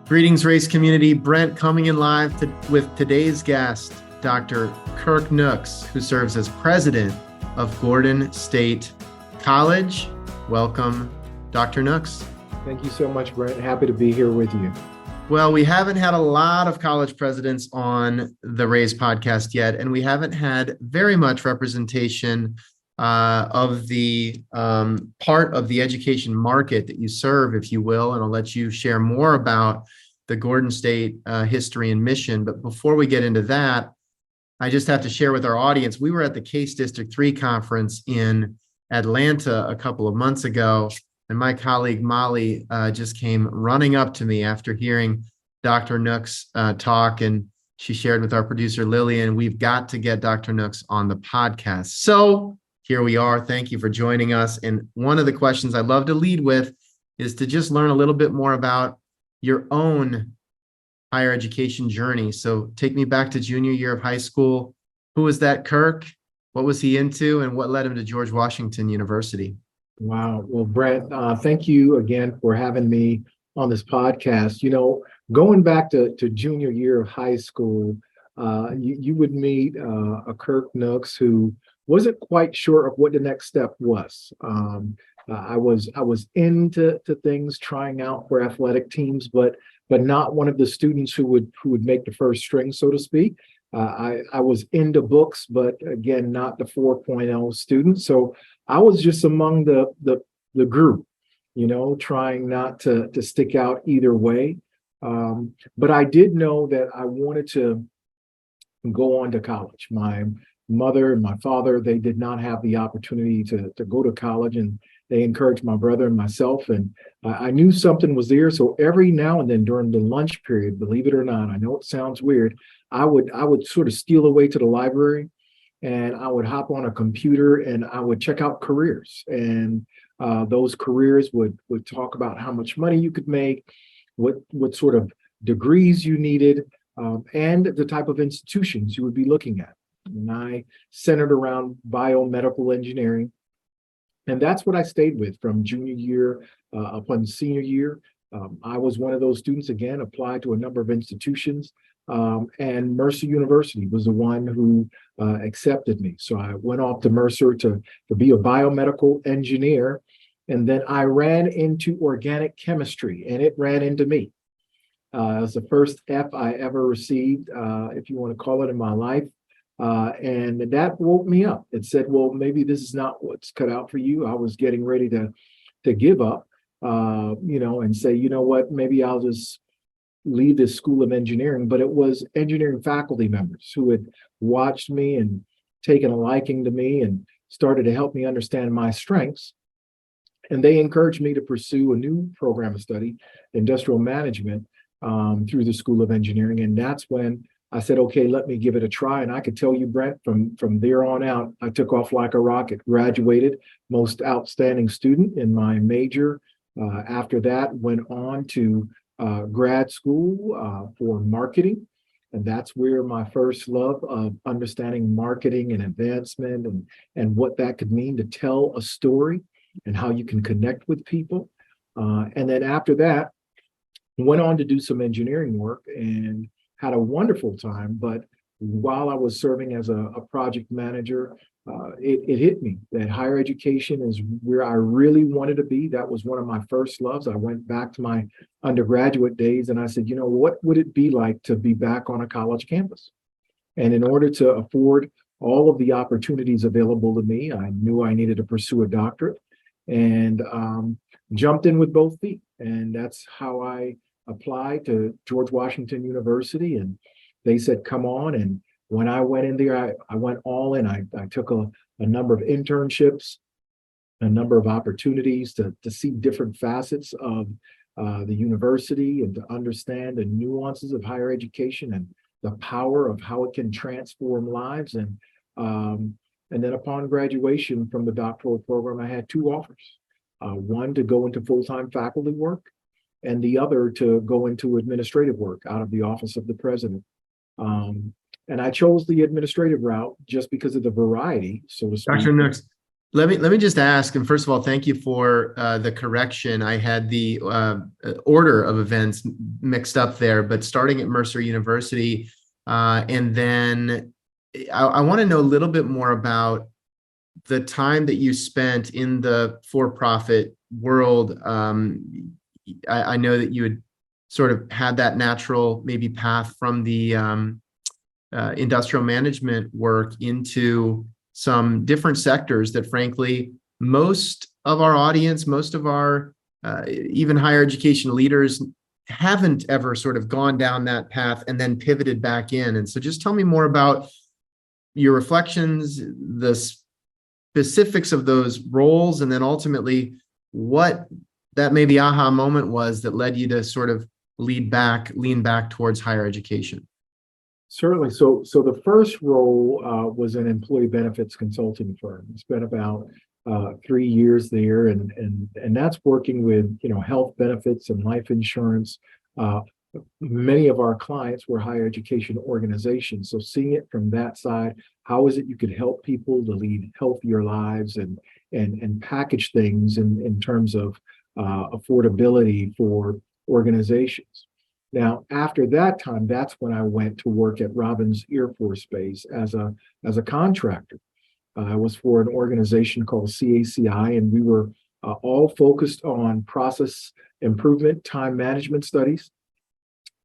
Greetings, race community. Brent coming in live with today's guest, Dr. Kirk Nooks, who serves as president of Gordon State College. Welcome, Dr. Nooks. Thank you so much, Brent. Happy to be here with you. Well, we haven't had a lot of college presidents on the Raise podcast yet, and we haven't had very much representation of the part of the education market that you serve, if you will, and I'll let you share more about the Gordon State history and mission. But before we get into that, I just have to share with our audience, we were at the Case District 3 conference in Atlanta a couple of months ago, and my colleague Molly just came running up to me after hearing Dr. Nooks talk, and she shared with our producer Lillian, we've got to get Dr. Nooks on the podcast. So here we are. Thank you for joining us. And one of the questions I love to lead with is to just learn a little bit more about your own higher education journey. So take me back to junior year of high school. Who was that Kirk? What was he into, and what led him to George Washington University? Wow. Well, Brent, thank you again for having me on this podcast. You know, going back to junior year of high school, you would meet a Kirk Nooks who wasn't quite sure of what the next step was. I was into things, trying out for athletic teams, but not one of the students who would make the first string, so to speak. I was into books, but again, not the 4.0 student. So I was just among the group, you know, trying not to stick out either way. But I did know that I wanted to go on to college. My mother and my father, they did not have the opportunity to go to college, and they encouraged my brother and myself. And I knew something was there. So every now and then during the lunch period, believe it or not, I know it sounds weird, I would sort of steal away to the library, and I would hop on a computer and I would check out careers. And those careers would talk about how much money you could make, what sort of degrees you needed, and the type of institutions you would be looking at. And I centered around biomedical engineering. And that's what I stayed with from junior year upon senior year. I was one of those students, again, applied to a number of institutions. And Mercer University was the one who accepted me. So I went off to Mercer to be a biomedical engineer. And then I ran into organic chemistry, and it ran into me. It was the first F I ever received, if you want to call it, in my life. And that woke me up. It said, well, maybe this is not what's cut out for you. I was getting ready to give up, and say, you know what, maybe I'll just leave this school of engineering. But it was engineering faculty members who had watched me and taken a liking to me and started to help me understand my strengths. And they encouraged me to pursue a new program of study, industrial management, through the School of Engineering. And that's when I said, okay, let me give it a try. And I could tell you, Brent, from there on out, I took off like a rocket, graduated, most outstanding student in my major. After that, went on to grad school for marketing. And that's where my first love of understanding marketing and advancement and what that could mean to tell a story and how you can connect with people. And then after that, went on to do some engineering work and had a wonderful time. But while I was serving as a project manager, it hit me that higher education is where I really wanted to be. That was one of my first loves. I went back to my undergraduate days and I said, you know, what would it be like to be back on a college campus? And in order to afford all of the opportunities available to me, I knew I needed to pursue a doctorate, and jumped in with both feet. And that's how I applied to George Washington University, and they said, come on. And when I went in there, I went all in. I took a number of internships, a number of opportunities to see different facets of the university and to understand the nuances of higher education and the power of how it can transform lives. And then upon graduation from the doctoral program, I had two offers. One to go into full-time faculty work, and the other to go into administrative work out of the office of the president. And I chose the administrative route just because of the variety, so to speak. Dr. Nooks, Let me just ask, and first of all, thank you for the correction. I had the order of events mixed up there, but starting at Mercer University, and then I want to know a little bit more about the time that you spent in the for-profit world. I know that you had sort of had that natural maybe path from the industrial management work into some different sectors that frankly, most of our audience, most of our even higher education leaders haven't ever sort of gone down that path and then pivoted back in. And so just tell me more about your reflections, the specifics of those roles, and then ultimately what that maybe aha moment was that led you to sort of lean back towards higher education. Certainly. So the first role was an employee benefits consulting firm. Spent about 3 years there, and that's working with health benefits and life insurance. Uh, Many of our clients were higher education organizations. So seeing it from that side, how is it you could help people to lead healthier lives and package things in terms of affordability for organizations. Now, after that time, that's when I went to work at Robins Air Force Base as a contractor. I was for an organization called CACI, and we were all focused on process improvement, time management studies.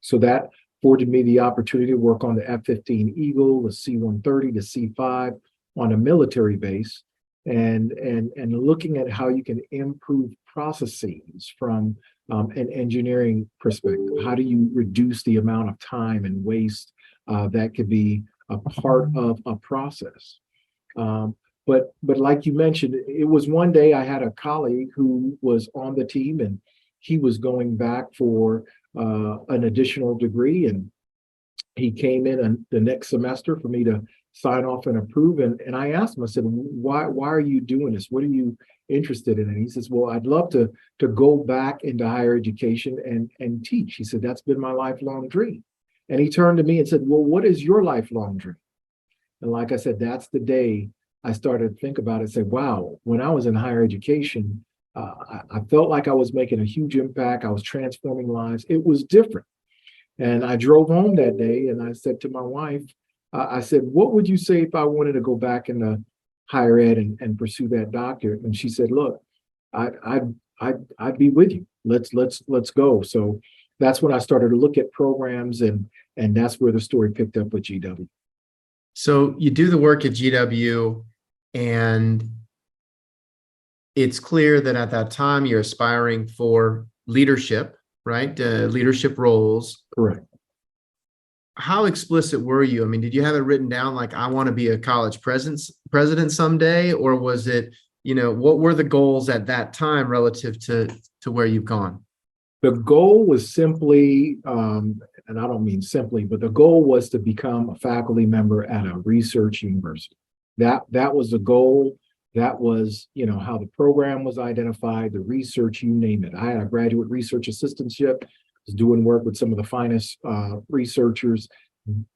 So that afforded me the opportunity to work on the F-15 Eagle, the C-130, the C-5 on a military base, and looking at how you can improve processes from an engineering perspective. How do you reduce the amount of time and waste that could be a part of a process? But like you mentioned, it was one day I had a colleague who was on the team, and he was going back for an additional degree, and he came in the next semester for me to sign off and approve. And I asked him, I said, why are you doing this? What are you interested in? And he says, well, I'd love to go back into higher education and teach. He said, that's been my lifelong dream. And he turned to me and said, well, what is your lifelong dream? And like I said, that's the day I started to think about it, say, wow, when I was in higher education, I felt like I was making a huge impact. I was transforming lives. It was different. And I drove home that day and I said to my wife, I said, what would you say if I wanted to go back into higher ed and pursue that doctorate? And she said, look, I'd be with you. Let's go. So that's when I started to look at programs, and that's where the story picked up with GW. So you do the work at GW, and it's clear that at that time you're aspiring for leadership, right? Leadership roles. Correct. How explicit were you? I mean, did you have it written down like, I want to be a college president someday? Or was it, what were the goals at that time relative to where you've gone? The goal was simply, and I don't mean simply, but the goal was to become a faculty member at a research university. That was the goal. That was, how the program was identified, the research, you name it. I had a graduate research assistantship, was doing work with some of the finest researchers.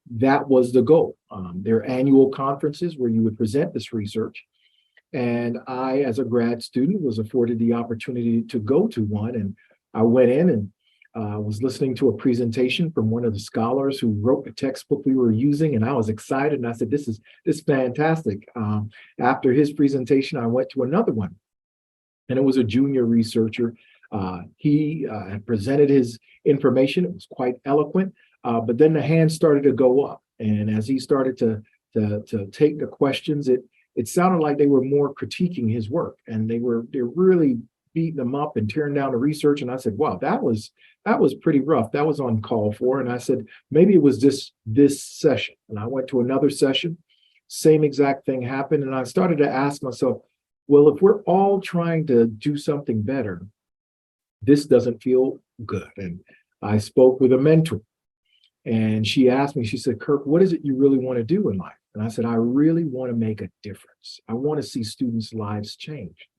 That was the goal. Their annual conferences where you would present this research. And I, as a grad student, was afforded the opportunity to go to one. And I went in and was listening to a presentation from one of the scholars who wrote the textbook we were using, and I was excited. And I said, "This is fantastic." After his presentation, I went to another one, and it was a junior researcher. He had presented his information; it was quite eloquent. But then the hands started to go up, and as he started to take the questions, it sounded like they were more critiquing his work, and they're really beating them up and tearing down the research. And I said, wow, that was pretty rough. That was uncalled for. And I said, maybe it was this session. And I went to another session, same exact thing happened. And I started to ask myself, well, if we're all trying to do something better, this doesn't feel good. And I spoke with a mentor, and she asked me, she said, Kirk, what is it you really want to do in life? And I said, I really want to make a difference. I want to see students' lives change.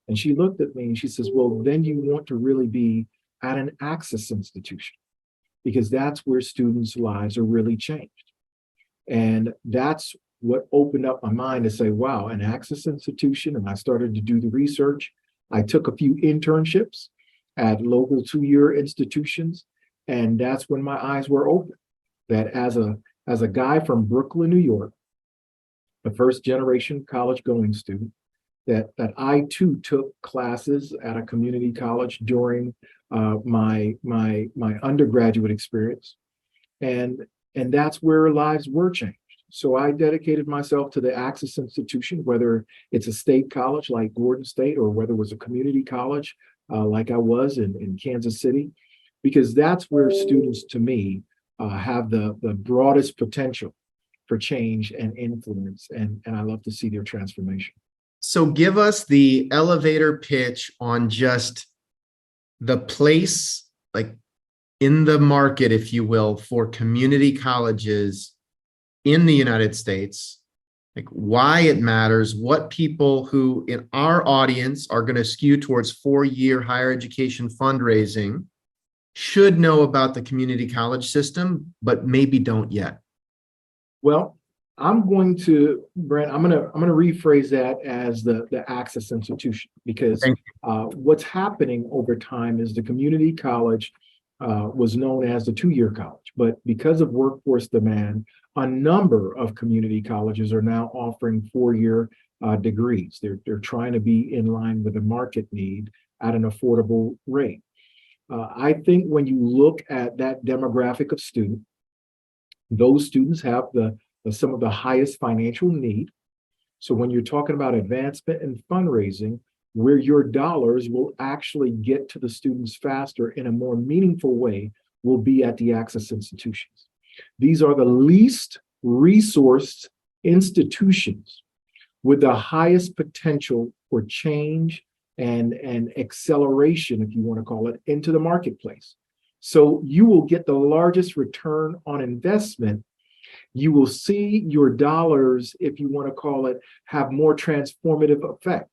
And she looked at me and she says, well, then you want to really be at an access institution, because that's where students' lives are really changed. And that's what opened up my mind to say, wow, an access institution. And I started to do the research. I took a few internships at local 2-year institutions. And that's when my eyes were open that as a guy from Brooklyn, New York, a first generation college going student, that I too took classes at a community college during my undergraduate experience, and that's where lives were changed. So I dedicated myself to the Access Institution, whether it's a state college like Gordon State or whether it was a community college like I was in Kansas City, because that's where students, to me, have the broadest potential for change and influence, and I love to see their transformation. So give us the elevator pitch on just the place, like in the market, if you will, for community colleges in the United States, like why it matters, what people who in our audience are going to skew towards 4-year higher education fundraising should know about the community college system, but maybe don't yet. Well, I'm going to, Brent, I'm gonna rephrase that as the Access Institution, because what's happening over time is the community college was known as the 2-year college, but because of workforce demand, a number of community colleges are now offering 4-year degrees. They're trying to be in line with the market need at an affordable rate. I think when you look at that demographic of student, those students have some of the highest financial need. So when you're talking about advancement and fundraising, where your dollars will actually get to the students faster in a more meaningful way will be at the Access Institutions. These are the least resourced institutions with the highest potential for change and acceleration, if you want to call it, into the marketplace. So you will get the largest return on investment. You will see your dollars, if you want to call it, have more transformative effect.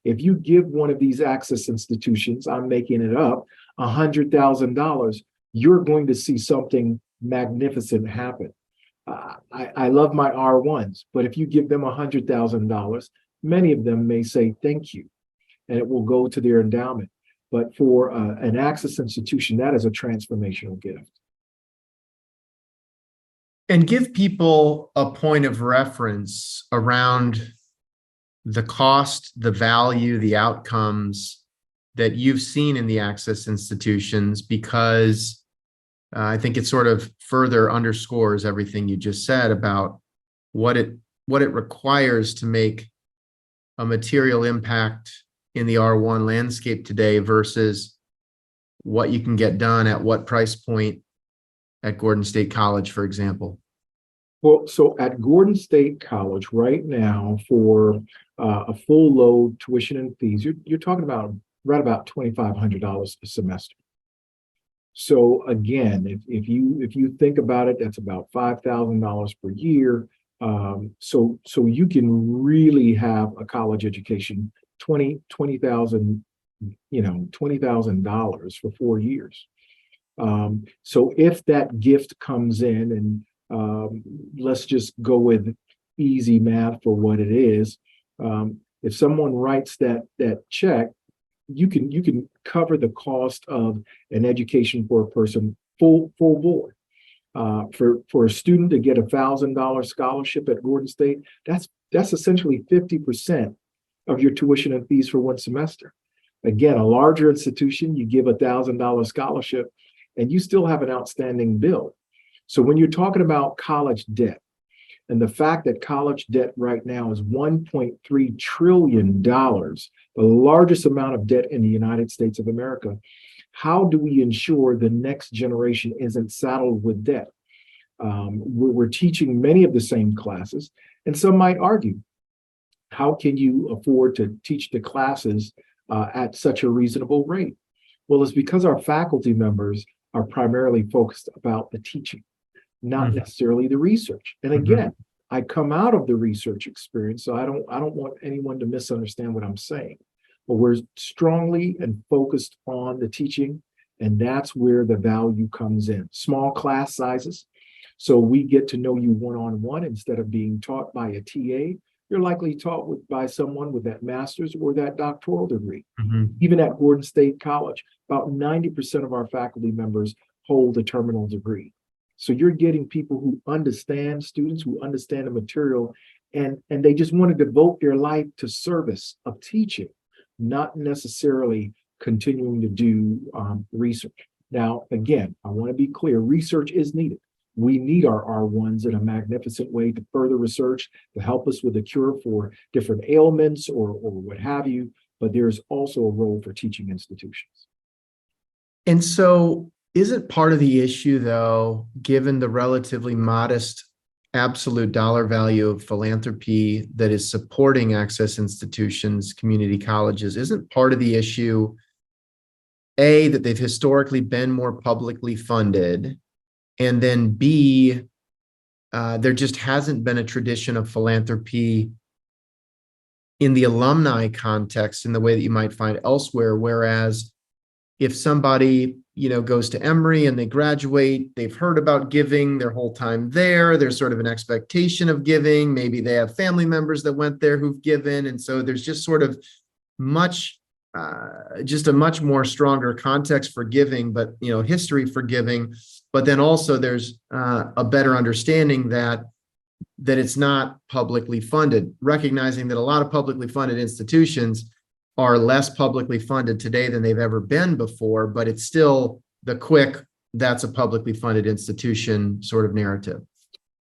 If you give one of these access institutions, I'm making it up, $100,000, you're going to see something magnificent happen. I love my R1s, but if you give them $100,000, many of them may say thank you, and it will go to their endowment. But for an access institution, that is a transformational gift. And give people a point of reference around the cost, the value, the outcomes that you've seen in the access institutions, because I think it sort of further underscores everything you just said about what it requires to make a material impact in the R1 landscape today versus what you can get done at what price point at Gordon State College, for example. Well, so at Gordon State College right now, for a full load tuition and fees, you're talking about right about $2,500 a semester. So again, if you think about it, that's about $5,000 per year. So you can really have a college education, $20,000 for 4 years. So if that gift comes in, and let's just go with easy math for what it is. If someone writes that check, you can cover the cost of an education for a person full board. For a student to get $1,000 scholarship at Gordon State, that's essentially 50% of your tuition and fees for one semester. Again, a larger institution, you give $1,000 scholarship, and you still have an outstanding bill. So when you're talking about college debt, and the fact that college debt right now is $1.3 trillion, the largest amount of debt in the United States of America, how do we ensure the next generation isn't saddled with debt? We're teaching many of the same classes, and some might argue, how can you afford to teach the classes at such a reasonable rate? Well, it's because our faculty members are primarily focused about the teaching, not necessarily the research. And again, I come out of the research experience, so I don't want anyone to misunderstand what I'm saying. But we're strongly and focused on the teaching, and that's where the value comes in. Small class sizes. So we get to know you one-on-one instead of being taught by a TA. You're likely taught by someone with that master's or that doctoral degree. Mhm. Even at Gordon State College, about 90% of our faculty members hold a terminal degree. So you're getting people who understand, students who understand the material, and they just want to devote their life to service of teaching, not necessarily continuing to do research. Now, again, I want to be clear, research is needed. We need our R1s in a magnificent way to further research, to help us with a cure for different ailments or what have you, but there's also a role for teaching institutions. And so isn't part of the issue, though, given the relatively modest absolute dollar value of philanthropy that is supporting access institutions, community colleges, isn't part of the issue, A, that they've historically been more publicly funded, and then B, there just hasn't been a tradition of philanthropy in the alumni context in the way that you might find elsewhere. Whereas if somebody, goes to Emory and they graduate, they've heard about giving their whole time there. There's sort of an expectation of giving. Maybe they have family members that went there who've given. And so there's just sort of just a much more stronger context for giving, but, history for giving. But then also there's a better understanding that it's not publicly funded, recognizing that a lot of publicly funded institutions are less publicly funded today than they've ever been before, but it's still the quick, that's a publicly funded institution sort of narrative.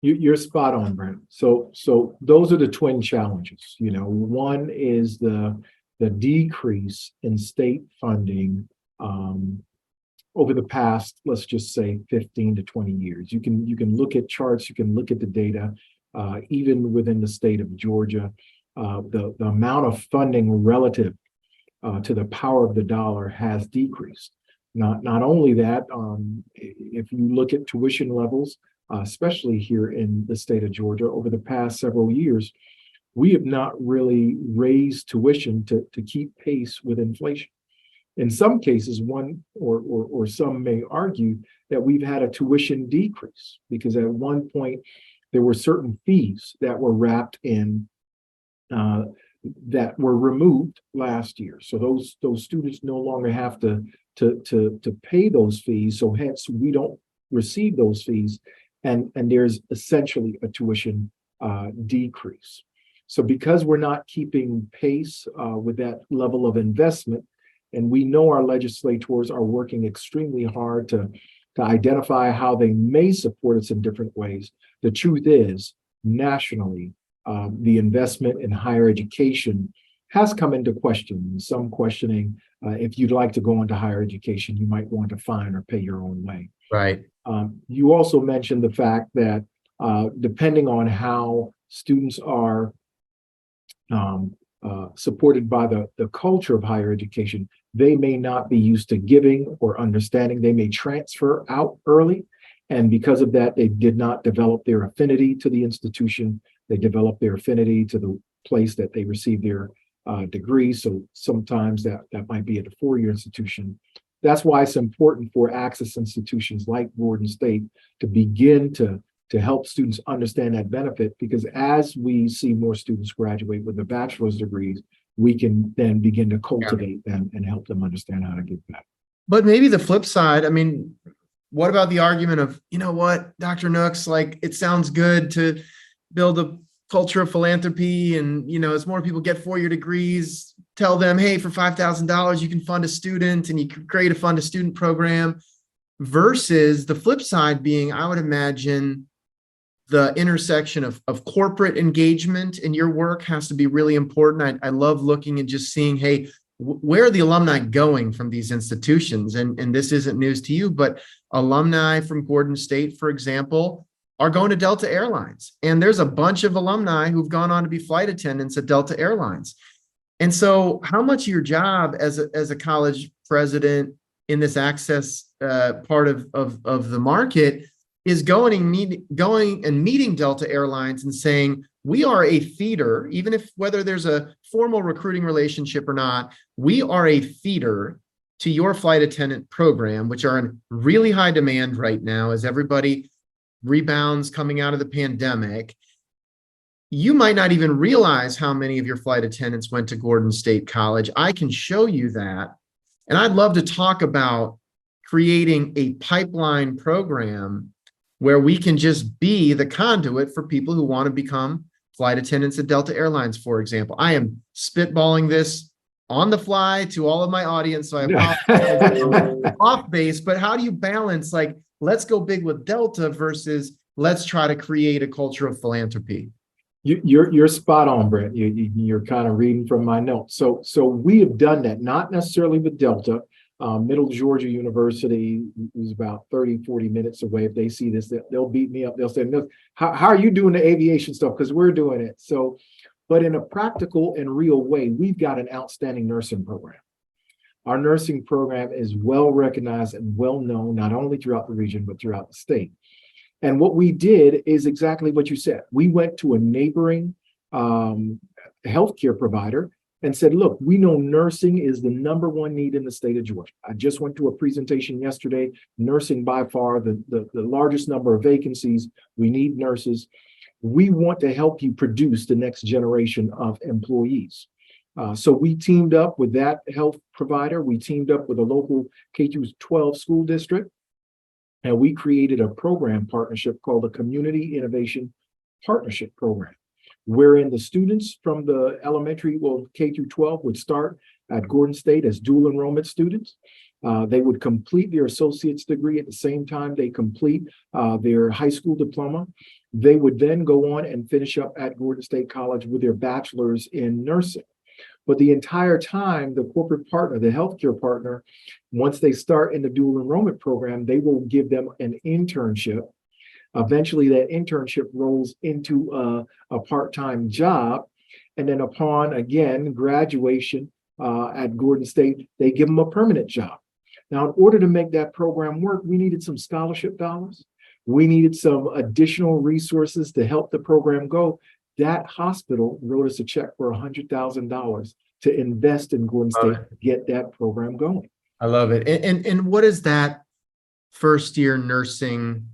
You're spot on, Brent. So those are the twin challenges. One is the decrease in state funding over the past, let's just say 15 to 20 years. You can look at charts, you can look at the data, even within the state of Georgia, the amount of funding relative to the power of the dollar has decreased. Not only that, if you look at tuition levels, especially here in the state of Georgia, over the past several years, we have not really raised tuition to keep pace with inflation. In some cases, one or some may argue that we've had a tuition decrease because at one point there were certain fees that were wrapped in that were removed last year. So those students no longer have to pay those fees. So hence we don't receive those fees, and there's essentially a tuition decrease. So because we're not keeping pace with that level of investment, and we know our legislators are working extremely hard to identify how they may support us in different ways. The truth is, nationally, the investment in higher education has come into question. Some questioning if you'd like to go into higher education, you might want to find or pay your own way. Right. You also mentioned the fact that depending on how students are supported by the culture of higher education, they may not be used to giving or understanding. They may transfer out early. And because of that, they did not develop their affinity to the institution. They develop their affinity to the place that they receive their degree. So sometimes that might be at a four-year institution. That's why it's important for access institutions like Gordon State to begin to help students understand that benefit, because as we see more students graduate with a bachelor's degrees, we can then begin to cultivate them and help them understand how to give back. But maybe the flip side, what about the argument of, Dr. Nooks, like it sounds good to build a culture of philanthropy and, as more people get four-year degrees, tell them, hey, for $5,000, you can fund a student and you can create a fund a student program, versus the flip side being, I would imagine, the intersection of corporate engagement in your work has to be really important. I love looking and just seeing, hey, where are the alumni going from these institutions? And this isn't news to you, but alumni from Gordon State, for example, are going to Delta Airlines. And there's a bunch of alumni who've gone on to be flight attendants at Delta Airlines. And so how much of your job as a college president in this access part of the market is going and meeting Delta Airlines and saying, we are a feeder, even if whether there's a formal recruiting relationship or not, we are a feeder to your flight attendant program, which are in really high demand right now as everybody rebounds coming out of the pandemic, you might not even realize how many of your flight attendants went to Gordon State College. I can show you that. And I'd love to talk about creating a pipeline program where we can just be the conduit for people who want to become flight attendants at Delta Airlines, for example. I am spitballing this on the fly to all of my audience, so I apologize. Off base, but how do you balance, like, let's go big with Delta versus let's try to create a culture of philanthropy? You're spot on, Brent. You're kind of reading from my notes. So we have done that, not necessarily with Delta. Middle Georgia University is about 30-40 minutes away. If they see this, they'll beat me up. They'll say, "No, how are you doing the aviation stuff? Because we're doing it." So, but in a practical and real way, we've got an outstanding nursing program. Our nursing program is well recognized and well known, not only throughout the region, but throughout the state. And what we did is exactly what you said. We went to a neighboring healthcare provider and said, look, we know nursing is the #1 need in the state of Georgia. I just went to a presentation yesterday. Nursing by far the largest number of vacancies. We need nurses. We want to help you produce the next generation of employees. So we teamed up with that health provider. We teamed up with a local K-12 school district. And we created a program partnership called the Community Innovation Partnership Program, wherein the students from the elementary, well, K-12 would start at Gordon State as dual enrollment students. They would complete their associate's degree at the same time they complete their high school diploma. They would then go on and finish up at Gordon State College with their bachelor's in nursing. But the entire time, the corporate partner, the healthcare partner, once they start in the dual enrollment program, they will give them an internship. Eventually, that internship rolls into a part-time job. And then upon, again, graduation at Gordon State, they give them a permanent job. Now, in order to make that program work, we needed some scholarship dollars. We needed some additional resources to help the program go. That hospital wrote us a check for $100,000 to invest in Gordon State to get that program going. I love it. And what is that first year nursing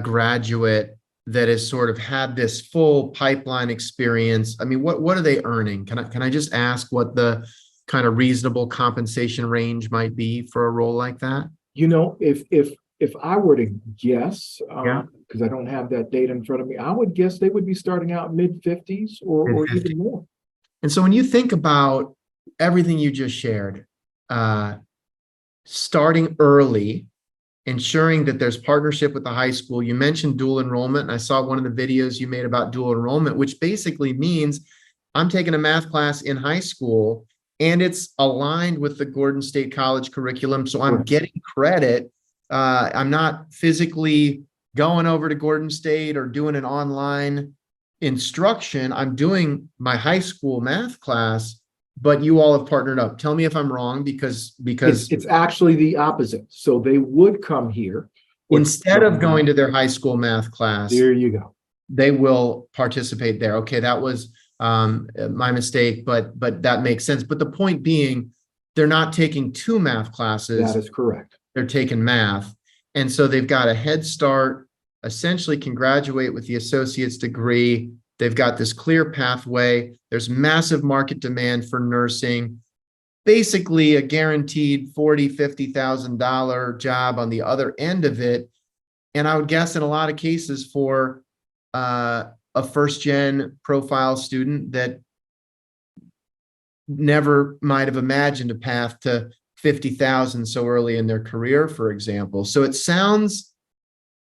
graduate that has sort of had this full pipeline experience? I mean, what are they earning? Can I just ask what the kind of reasonable compensation range might be for a role like that? You know, if I were to guess, because I don't have that data in front of me, I would guess they would be starting out mid-50s or even more. And so when you think about everything you just shared, starting early, ensuring that there's partnership with the high school, you mentioned dual enrollment. And I saw one of the videos you made about dual enrollment, which basically means I'm taking a math class in high school and it's aligned with the Gordon State College curriculum. So I'm getting credit. I'm not physically going over to Gordon State or doing an online instruction. I'm doing my high school math class, but you all have partnered up. Tell me if I'm wrong, because it's actually the opposite. So they would come here instead of going to their high school math class. There you go. They will participate there. Okay, that was my mistake, but that makes sense. But the point being, they're not taking 2 math classes. That is correct. They're taking math. And so they've got a head start, essentially can graduate with the associate's degree. They've got this clear pathway. There's massive market demand for nursing, basically a guaranteed $40,000, $50,000 job on the other end of it. And I would guess in a lot of cases for a first-gen profile student that never might have imagined a path to 50,000 so early in their career, for example. So it sounds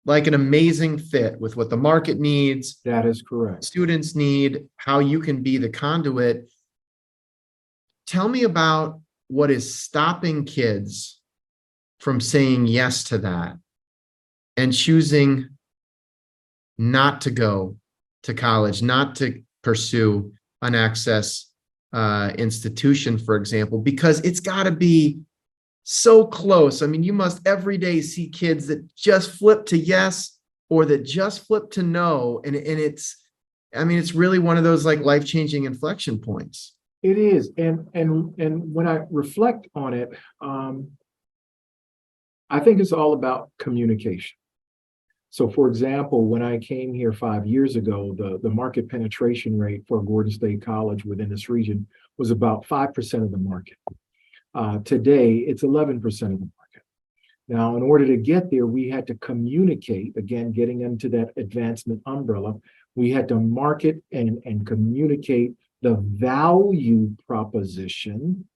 like an amazing fit with what the market needs. That is correct. Students need, how you can be the conduit. Tell me about what is stopping kids from saying yes to that and choosing not to go to college, not to pursue an access institution, for example, because it's got to be so close. I mean, you must every day see kids that just flip to yes or that just flip to no. And it's, I mean, it's really one of those like life-changing inflection points. It is. And when I reflect on it, I think it's all about communication. So for example, when I came here 5 years ago, the market penetration rate for Gordon State College within this region was about 5% of the market. Today, it's 11% of the market. Now, in order to get there, we had to communicate, again, getting into that advancement umbrella, we had to market and communicate the value proposition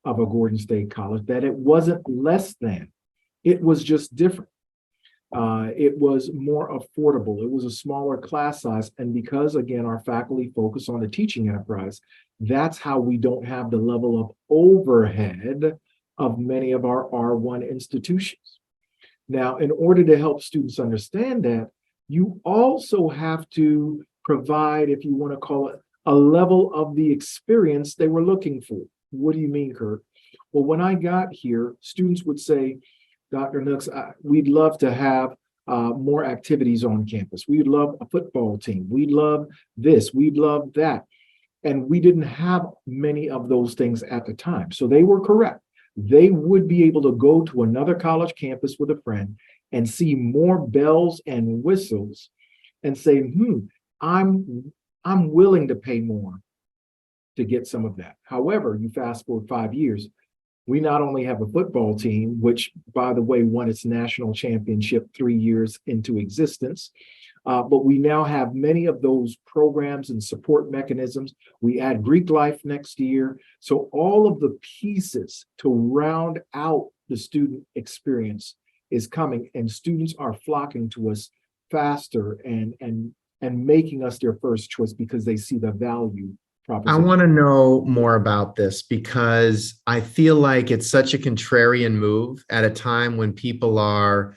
of a Gordon State College, that it wasn't less than, it was just different. It was more affordable. It was a smaller class size. And because, again, our faculty focus on the teaching enterprise, that's how we don't have the level of overhead of many of our R1 institutions. Now, in order to help students understand that, you also have to provide, if you want to call it, a level of the experience they were looking for. What do you mean, Kurt? Well, when I got here, students would say, Dr. Nooks, we'd love to have more activities on campus. We'd love a football team. We'd love this. We'd love that. And we didn't have many of those things at the time. So they were correct. They would be able to go to another college campus with a friend and see more bells and whistles and say, I'm willing to pay more to get some of that. However, you fast forward 5 years, we not only have a football team, which, by the way, won its national championship 3 years into existence, but we now have many of those programs and support mechanisms. We add Greek life next year. So all of the pieces to round out the student experience is coming, and students are flocking to us faster and making us their first choice because they see the value I want to know more about this because I feel like it's such a contrarian move at a time when people are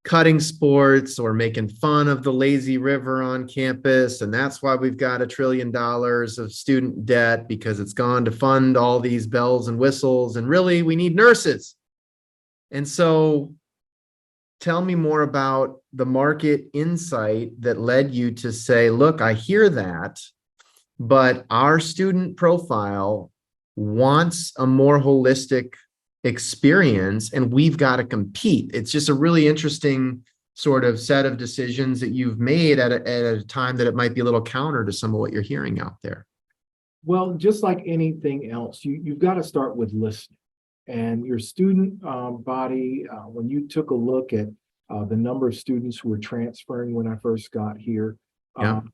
cutting sports or making fun of the lazy river on campus. And that's why we've got $1 trillion of student debt, because it's gone to fund all these bells and whistles. And really, we need nurses. And so tell me more about the market insight that led you to say, look, I hear that, but our student profile wants a more holistic experience and we've got to compete. It's just a really interesting sort of set of decisions that you've made at a time that it might be a little counter to some of what you're hearing out there. Well, just like anything else, you've got to start with listening. And your student body, when you took a look at the number of students who were transferring when I first got here,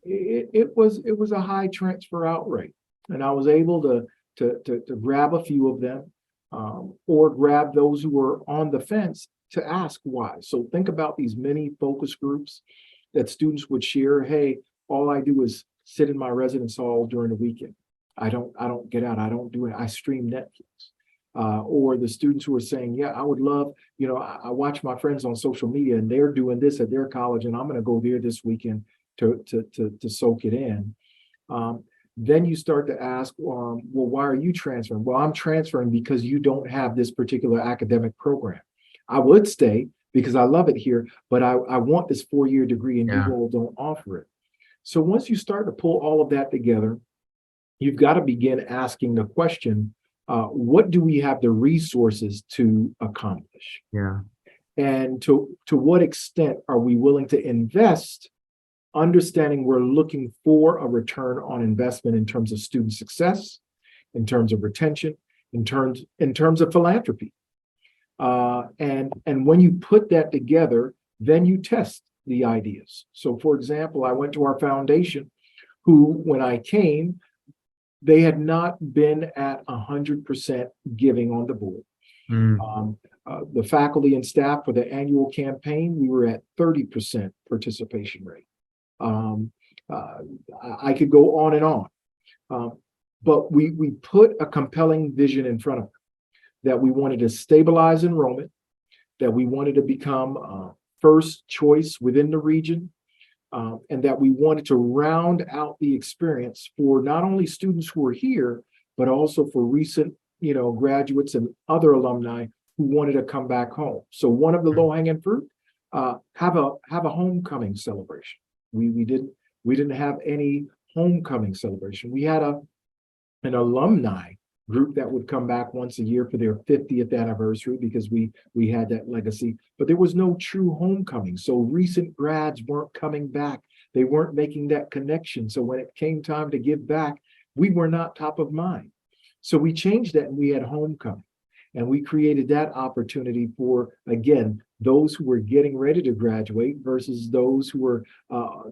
it was a high transfer out rate. And I was able to grab a few of them, or grab those who were on the fence to ask why. So think about these mini focus groups that students would share. Hey, all I do is sit in my residence hall during the weekend. I don't get out. I don't do it. I stream Netflix. Or the students who are saying, yeah, I would love, I watch my friends on social media and they're doing this at their college and I'm going to go there this weekend to soak it in. Then you start to ask, well, why are you transferring? Well, I'm transferring because you don't have this particular academic program. I would stay because I love it here, but I want this 4-year degree and you all don't offer it. So once you start to pull all of that together, you've got to begin asking the question, what do we have the resources to accomplish? Yeah. And to what extent are we willing to invest, understanding we're looking for a return on investment in terms of student success, in terms of retention, in terms of philanthropy. And when you put that together, then you test the ideas. So for example, I went to our foundation, who, when I came, they had not been at 100% giving on the board. The faculty and staff for the annual campaign, we were at 30% participation rate. I could go on and on, but we put a compelling vision in front of them that we wanted to stabilize enrollment, that we wanted to become first choice within the region, and that we wanted to round out the experience for not only students who are here, but also for recent, graduates and other alumni who wanted to come back home. So one of the low-hanging fruit, have a homecoming celebration. We didn't have any homecoming celebration. We had an alumni group that would come back once a year for their 50th anniversary because we had that legacy, but there was no true homecoming. So recent grads weren't coming back. They weren't making that connection. So when it came time to give back, we were not top of mind. So we changed that and we had homecoming. And we created that opportunity for, again, those who were getting ready to graduate versus those who were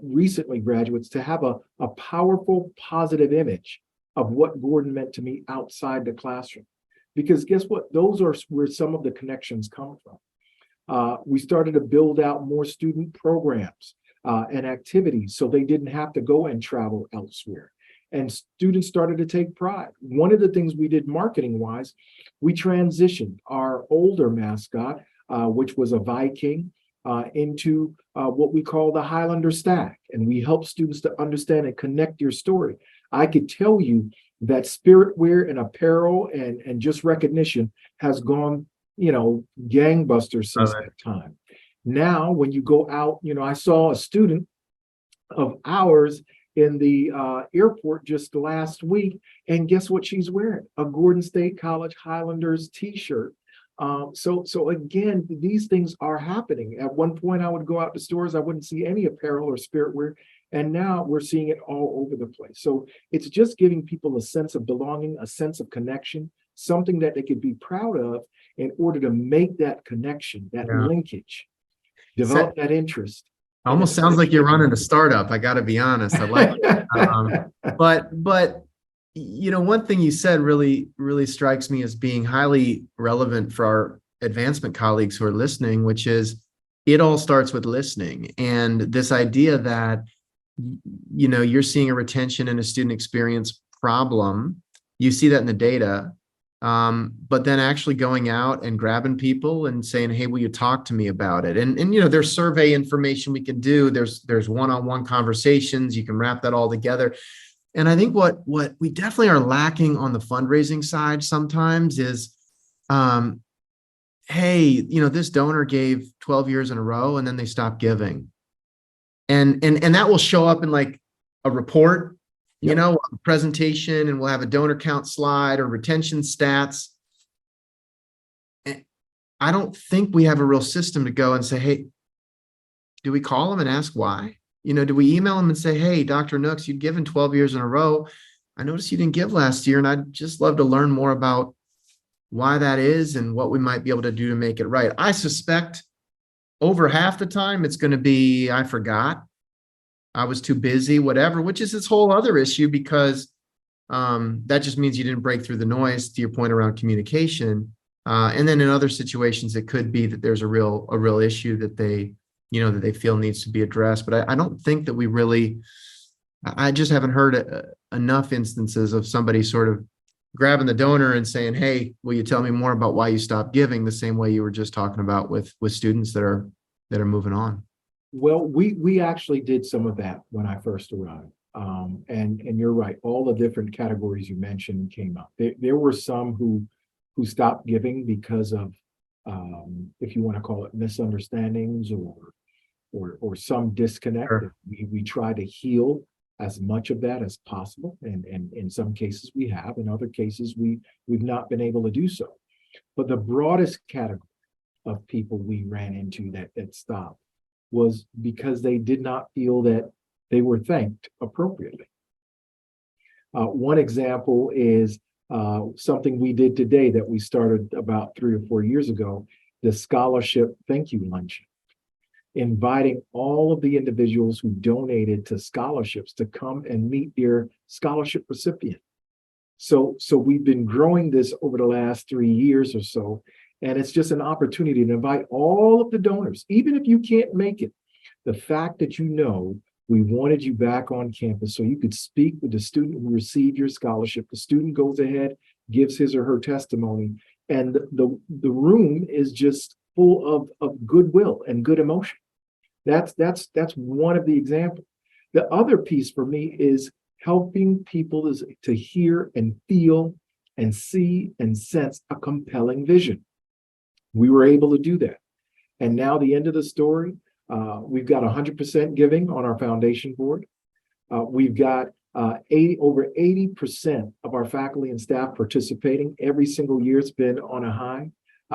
recently graduates to have a powerful, positive image of what Gordon meant to me outside the classroom. Because guess what? Those are where some of the connections come from. We started to build out more student programs and activities so they didn't have to go and travel elsewhere. And students started to take pride. One of the things we did marketing wise, we transitioned our older mascot, which was a Viking, into what we call the Highlander Stack. And we help students to understand and connect your story. I could tell you that spirit wear and apparel and just recognition has gone, gangbusters since that time. Now, when you go out, I saw a student of ours in the airport just last week, and guess what she's wearing? A Gordon State College Highlanders t-shirt. So again, these things are happening. At one point, I would go out to stores, I wouldn't see any apparel or spirit wear, and now we're seeing it all over the place. So it's just giving people a sense of belonging, a sense of connection, something that they could be proud of in order to make that connection, that linkage, develop that interest. Almost sounds like you're running a startup. I got to be honest. I like it. But one thing you said really strikes me as being highly relevant for our advancement colleagues who are listening, which is it all starts with listening. And this idea that, you're seeing a retention and a student experience problem. You see that in the data. But then actually going out and grabbing people and saying, hey, will you talk to me about it? And there's survey information we can do. There's one-on-one conversations. You can wrap that all together. And I think what we definitely are lacking on the fundraising side sometimes is, hey, this donor gave 12 years in a row and then they stopped giving. And that will show up in like a report, a presentation, and we'll have a donor count slide or retention stats. I don't think we have a real system to go and say, hey, do we call them and ask why? Do we email them and say, hey, Dr. Nooks, you've given 12 years in a row. I noticed you didn't give last year, and I'd just love to learn more about why that is and what we might be able to do to make it right. I suspect over half the time it's going to be, I forgot, I was too busy, whatever, which is this whole other issue because that just means you didn't break through the noise, to your point around communication. And then in other situations, it could be that there's a real issue that they feel needs to be addressed. But I don't think that we really, I just haven't heard enough instances of somebody sort of grabbing the donor and saying, hey, will you tell me more about why you stopped giving, the same way you were just talking about with students that are moving on. Well, we actually did some of that when I first arrived. And you're right, all the different categories you mentioned came up. There were some who stopped giving because of, if you want to call it misunderstandings or some disconnect. Sure. We try to heal as much of that as possible. And in some cases we have, in other cases we've not been able to do so. But the broadest category of people we ran into that stopped was because they did not feel that they were thanked appropriately. One example is something we did today that we started about 3 or 4 years ago, the scholarship thank you luncheon, inviting all of the individuals who donated to scholarships to come and meet their scholarship recipient. So we've been growing this over the last 3 years or so, and it's just an opportunity to invite all of the donors, even if you can't make it. The fact that we wanted you back on campus so you could speak with the student who received your scholarship. The student goes ahead, gives his or her testimony, and the room is just full of goodwill and good emotion. That's one of the examples. The other piece for me is helping people to hear and feel and see and sense a compelling vision. We were able to do that. And now the end of the story, we've got 100% giving on our foundation board. We've got Over 80% of our faculty and staff participating every single year. It's been on a high.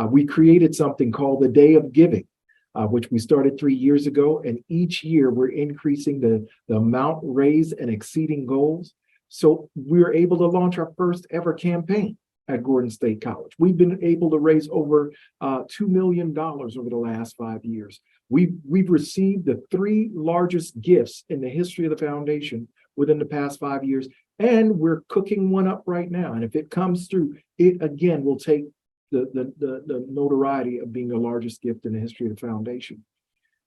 We created something called the Day of Giving, which we started 3 years ago. And each year we're increasing the amount raised and exceeding goals. So we were able to launch our first ever campaign at Gordon State College. We've been able to raise over $2 million over the last 5 years. We've received the 3 largest gifts in the history of the foundation within the past 5 years, and we're cooking one up right now. And if it comes through, it again will take the notoriety of being the largest gift in the history of the foundation.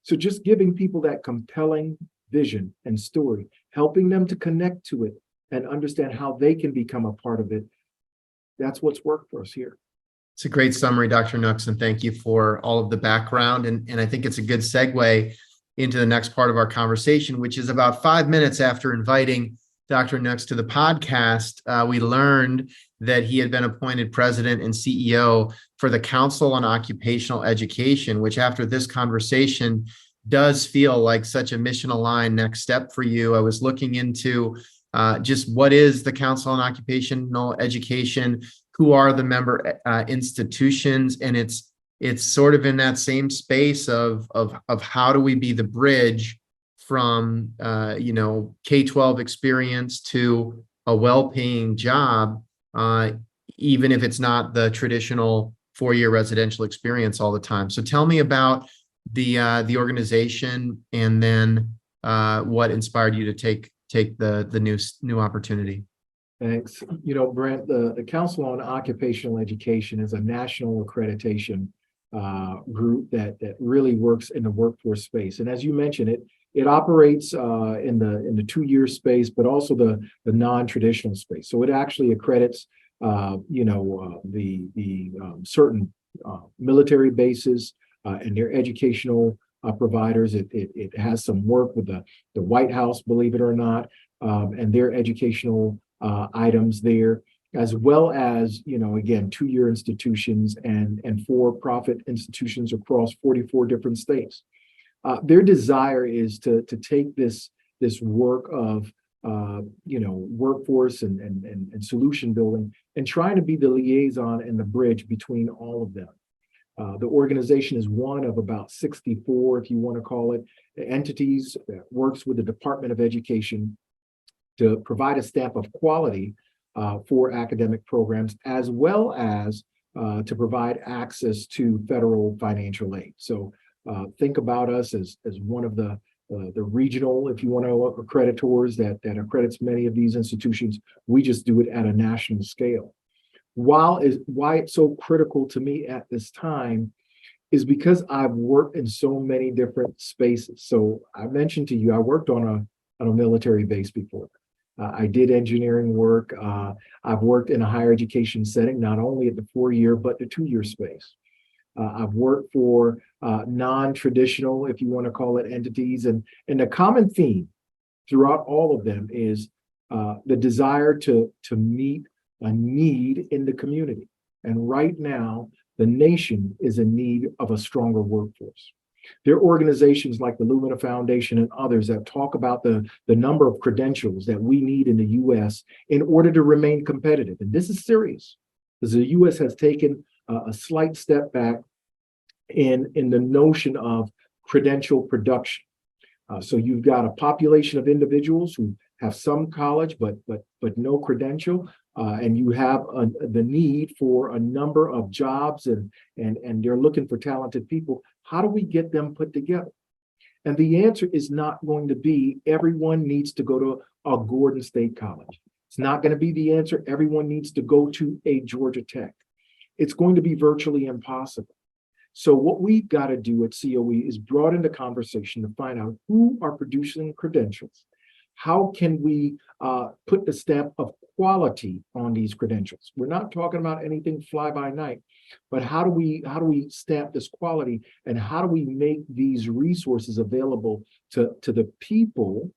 So just giving people that compelling vision and story, helping them to connect to it and understand how they can become a part of it. That's what's worked for us here. It's a great summary, Dr. Nooks, and thank you for all of the background. And I think it's a good segue into the next part of our conversation, which is about 5 minutes after inviting Dr. Nooks to the podcast, we learned that he had been appointed president and CEO for the Council on Occupational Education, which after this conversation does feel like such a mission-aligned next step for you. I was looking into just what is the Council on Occupational Education, who are the member institutions, and it's sort of in that same space of how do we be the bridge from K-12 experience to a well-paying job, even if it's not the traditional 4-year residential experience all the time. So tell me about the organization, and then what inspired you to take the new opportunity. Thanks. Brent, the Council on Occupational Education is a national accreditation group that really works in the workforce space. And as you mentioned, it operates in the 2-year space, but also the non-traditional space. So it actually accredits the certain military bases and their educational providers. It has some work with the White House, believe it or not, and their educational items there, as well as, again, 2-year institutions and for-profit institutions across 44 different states. Their desire is to take this work of workforce and solution building and trying to be the liaison and the bridge between all of them. The organization is one of about 64, if you want to call it, entities that works with the Department of Education to provide a stamp of quality for academic programs, as well as to provide access to federal financial aid. So think about us as one of the regional, if you want to, accreditors that accredits many of these institutions. We just do it at a national scale. Why it's so critical to me at this time is because I've worked in so many different spaces. So I mentioned to you, I worked on a military base before. I did engineering work. I've worked in a higher education setting, not only at the 4-year, but the 2-year space. I've worked for non-traditional, if you want to call it, entities. And the common theme throughout all of them is the desire to meet a need in the community. And right now, the nation is in need of a stronger workforce. There are organizations like the Lumina Foundation and others that talk about the number of credentials that we need in the U.S. in order to remain competitive. And this is serious, because the U.S. has taken a slight step back in the notion of credential production. So you've got a population of individuals who have some college, but no credential. And you have the need for a number of jobs, and they're looking for talented people. How do we get them put together? And the answer is not going to be everyone needs to go to a Gordon State College. It's not going to be the answer. Everyone needs to go to a Georgia Tech. It's going to be virtually impossible. So what we've got to do at COE is broaden the conversation to find out who are producing credentials. How can we put the stamp of quality on these credentials? We're not talking about anything fly by night, but how do we stamp this quality, and how do we make these resources available to the people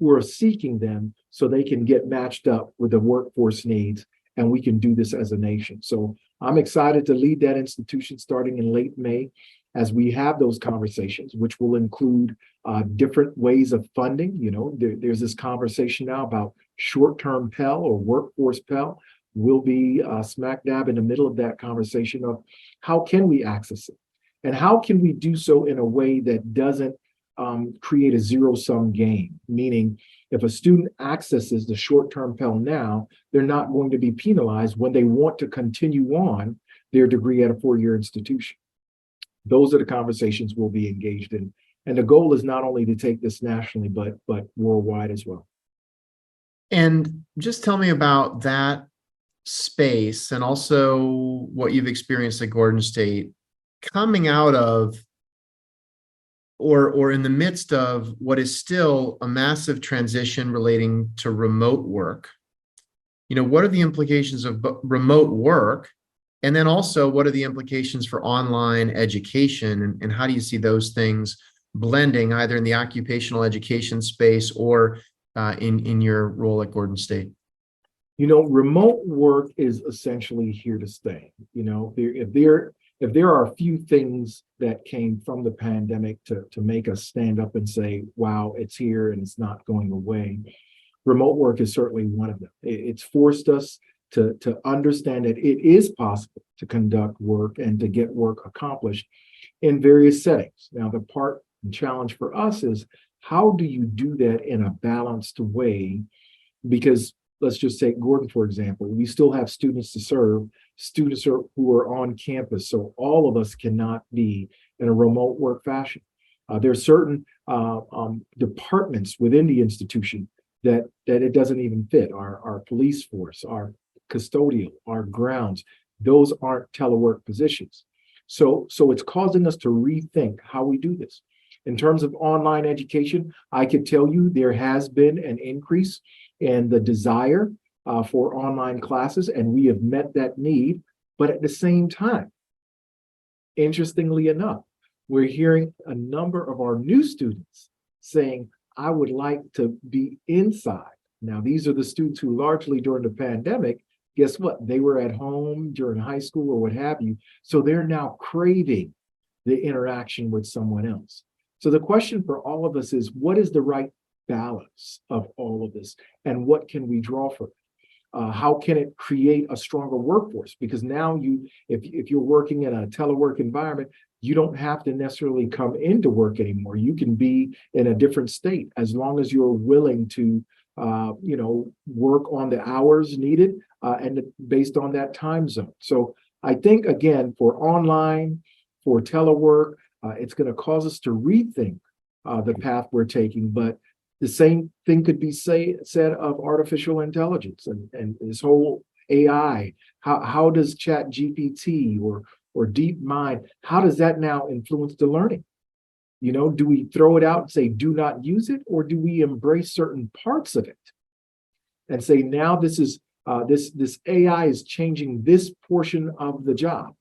who are seeking them, so they can get matched up with the workforce needs, and we can do this as a nation. So I'm excited to lead that institution starting in late May. as we have those conversations, which will include different ways of funding. There's this conversation now about short-term Pell or workforce Pell. We'll be smack dab in the middle of that conversation of how can we access it, and how can we do so in a way that doesn't create a zero-sum game, meaning if a student accesses the short-term Pell now, they're not going to be penalized when they want to continue on their degree at a four-year institution. Those are the conversations we'll be engaged in. And the goal is not only to take this nationally, but worldwide as well. And just tell me about that space and also what you've experienced at Gordon State coming out of or in the midst of what is still a massive transition relating to remote work. What are the implications of remote work? And then also, what are the implications for online education? And how do you see those things blending either in the occupational education space or in your role at Gordon State? Remote work is essentially here to stay. If there are a few things that came from the pandemic to make us stand up and say, wow, it's here and it's not going away, remote work is certainly one of them. It's forced us to understand that it is possible to conduct work and to get work accomplished in various settings. Now, the part and challenge for us is how do you do that in a balanced way? Because let's just take Gordon, for example. We still have students to serve, students who are on campus. So all of us cannot be in a remote work fashion. There are certain departments within the institution that it doesn't even fit. Our police force, our custodial, our grounds, those aren't telework positions. So it's causing us to rethink how we do this. In terms of online education, I could tell you there has been an increase in the desire for online classes, and we have met that need. But at the same time, interestingly enough, we're hearing a number of our new students saying, I would like to be inside. Now, these are the students who largely during the pandemic, guess what? They were at home during high school or what have you. So they're now craving the interaction with someone else. So the question for all of us is, what is the right balance of all of this? And what can we draw from it? How can it create a stronger workforce? Because now if you're working in a telework environment, you don't have to necessarily come into work anymore. You can be in a different state as long as you're willing to, work on the hours needed and based on that time zone. So I think, again, for online, for telework, it's going to cause us to rethink the path we're taking. But the same thing could be said of artificial intelligence and this whole AI. How does Chat GPT or DeepMind, how does that now influence the learning? Do we throw it out and say, do not use it? Or do we embrace certain parts of it and say, now this is this AI is changing this portion of the job?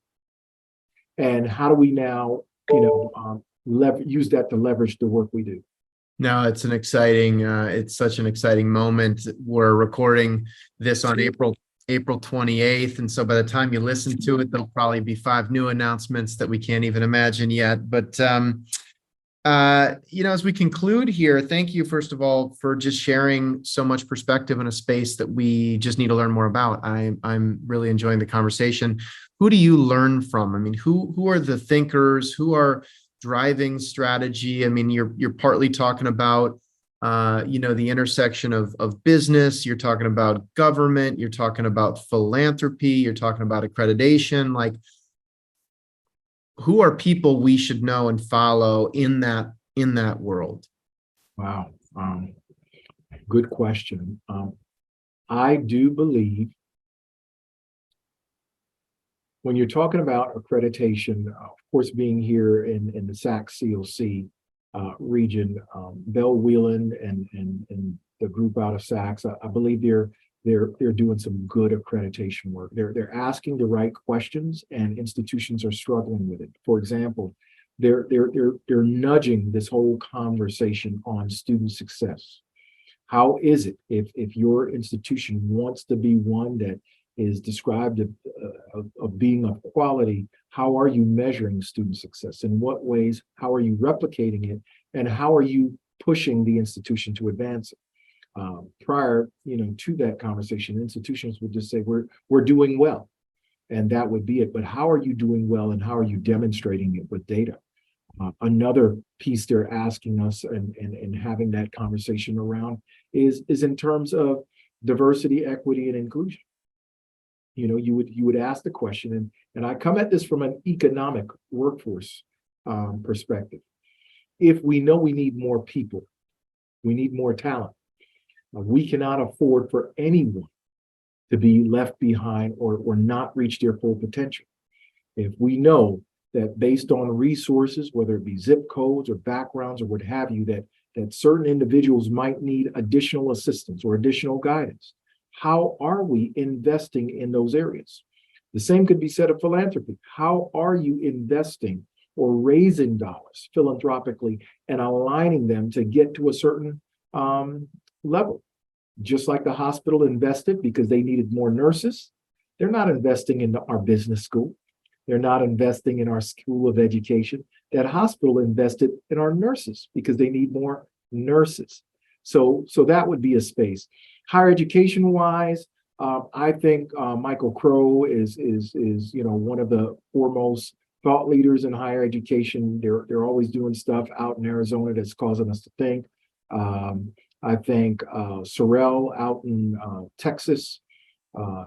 And how do we now, use that to leverage the work we do? No, it's such an exciting moment. We're recording this on April 28th. And so by the time you listen to it, there'll probably be 5 new announcements that we can't even imagine yet. But, as we conclude here, thank you, first of all, for just sharing so much perspective in a space that we just need to learn more about. I'm really enjoying the conversation. Who do you learn from? I mean, who are the thinkers? Who are driving strategy? I mean, you're partly talking about, the intersection of business. You're talking about government. You're talking about philanthropy. You're talking about accreditation. Like, who are people we should know and follow in that world? Wow. Good question. I do believe when you're talking about accreditation, of course, being here in the SAC COC region, Bell Whelan and the group out of SACS, I believe they're doing some good accreditation work. They're asking the right questions, and institutions are struggling with it. For example, they're nudging this whole conversation on student success. How is it if your institution wants to be one that is described of being of quality. How are you measuring student success? In what ways? How are you replicating it? And how are you pushing the institution to advance it? Prior, to that conversation, institutions would just say we're doing well, and that would be it. But how are you doing well, and how are you demonstrating it with data? Another piece they're asking us and having that conversation around is in terms of diversity, equity, and inclusion. You would ask the question, and I come at this from an economic workforce perspective. If we know we need more people, we need more talent, we cannot afford for anyone to be left behind or not reach their full potential. If we know that based on resources, whether it be zip codes or backgrounds or what have you, that certain individuals might need additional assistance or additional guidance, how are we investing in those areas? The same could be said of philanthropy. How are you investing or raising dollars philanthropically and aligning them to get to a certain level? Just like the hospital invested because they needed more nurses, they're not investing in our business school. They're not investing in our school of education. That hospital invested in our nurses because they need more nurses. So that would be a space. Higher education wise, I think Michael Crow is one of the foremost thought leaders in higher education. They're always doing stuff out in Arizona that's causing us to think. I think Sorrell out in Texas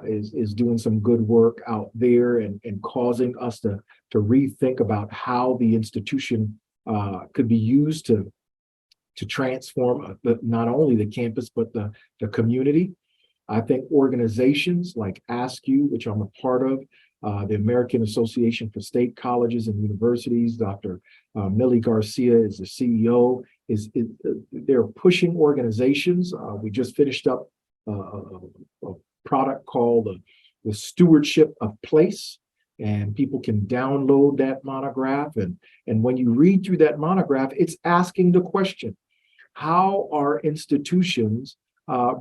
is doing some good work out there and causing us to rethink about how the institution could be used to transform not only the campus, but the community. I think organizations like ASCU, which I'm a part of, the American Association for State Colleges and Universities, Dr. Millie Garcia is the CEO, they're pushing organizations. We just finished up a product called the Stewardship of Place, and people can download that monograph. And when you read through that monograph, it's asking the question, how are institutions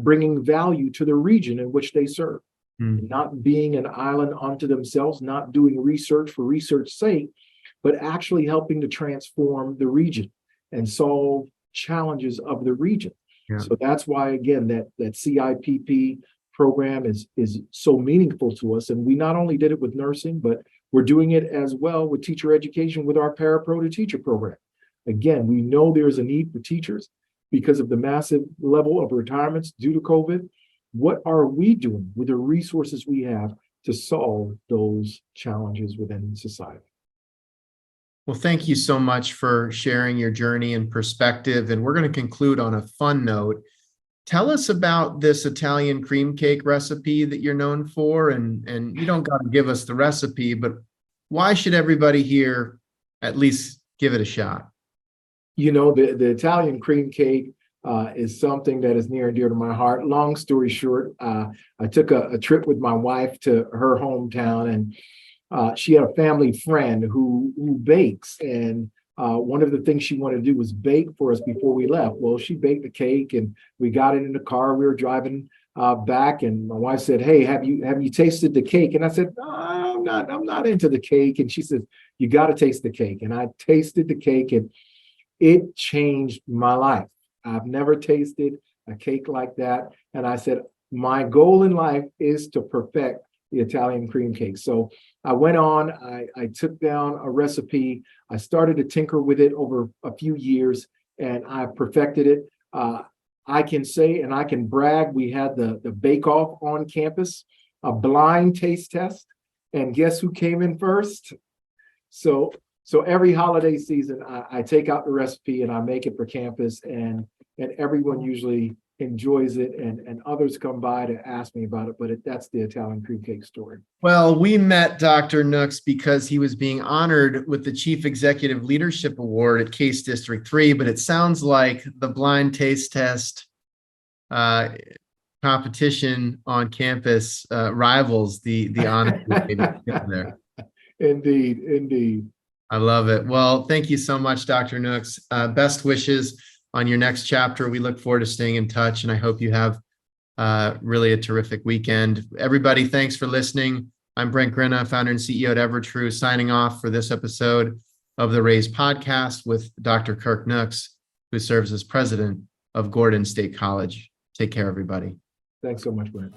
bringing value to the region in which they serve? Not being an island unto themselves, not doing research for research's sake, but actually helping to transform the region and solve challenges of the region. Yeah. So that's why, again, that CIPP program is so meaningful to us. And we not only did it with nursing, but we're doing it as well with teacher education with our Parapro to Teacher program. Again, we know there's a need for teachers because of the massive level of retirements due to COVID. What are we doing with the resources we have to solve those challenges within society? Well, thank you so much for sharing your journey and perspective. And we're going to conclude on a fun note. Tell us about this Italian cream cake recipe that you're known for. And you don't got to give us the recipe, but why should everybody here at least give it a shot? The Italian cream cake is something that is near and dear to my heart. Long story short, I took a trip with my wife to her hometown, and she had a family friend who bakes. And one of the things she wanted to do was bake for us before we left. Well, she baked the cake, and we got it in the car. We were driving back, and my wife said, "Hey, have you tasted the cake?" And I said, "I'm not into the cake." And she said, "You got to taste the cake." And I tasted the cake, and it changed my life. I've never tasted a cake like that. And I said, my goal in life is to perfect the Italian cream cake. So I went on, I took down a recipe. I started to tinker with it over a few years, and I perfected it. I can say, and I can brag, we had the bake-off on campus, a blind taste test. And guess who came in first? So every holiday season, I take out the recipe and I make it for campus, and everyone usually enjoys it, and others come by to ask me about it, but that's the Italian cream cake story. Well, we met Dr. Nooks because he was being honored with the Chief Executive Leadership Award at Case District 3, but it sounds like the blind taste test competition on campus rivals the honor there. Indeed. I love it. Well, thank you so much, Dr. Nooks. Best wishes on your next chapter. We look forward to staying in touch, and I hope you have really a terrific weekend. Everybody, thanks for listening. I'm Brent Grina, founder and CEO at Evertrue, signing off for this episode of the Raise podcast with Dr. Kirk Nooks, who serves as president of Gordon State College. Take care, everybody. Thanks so much, Brent.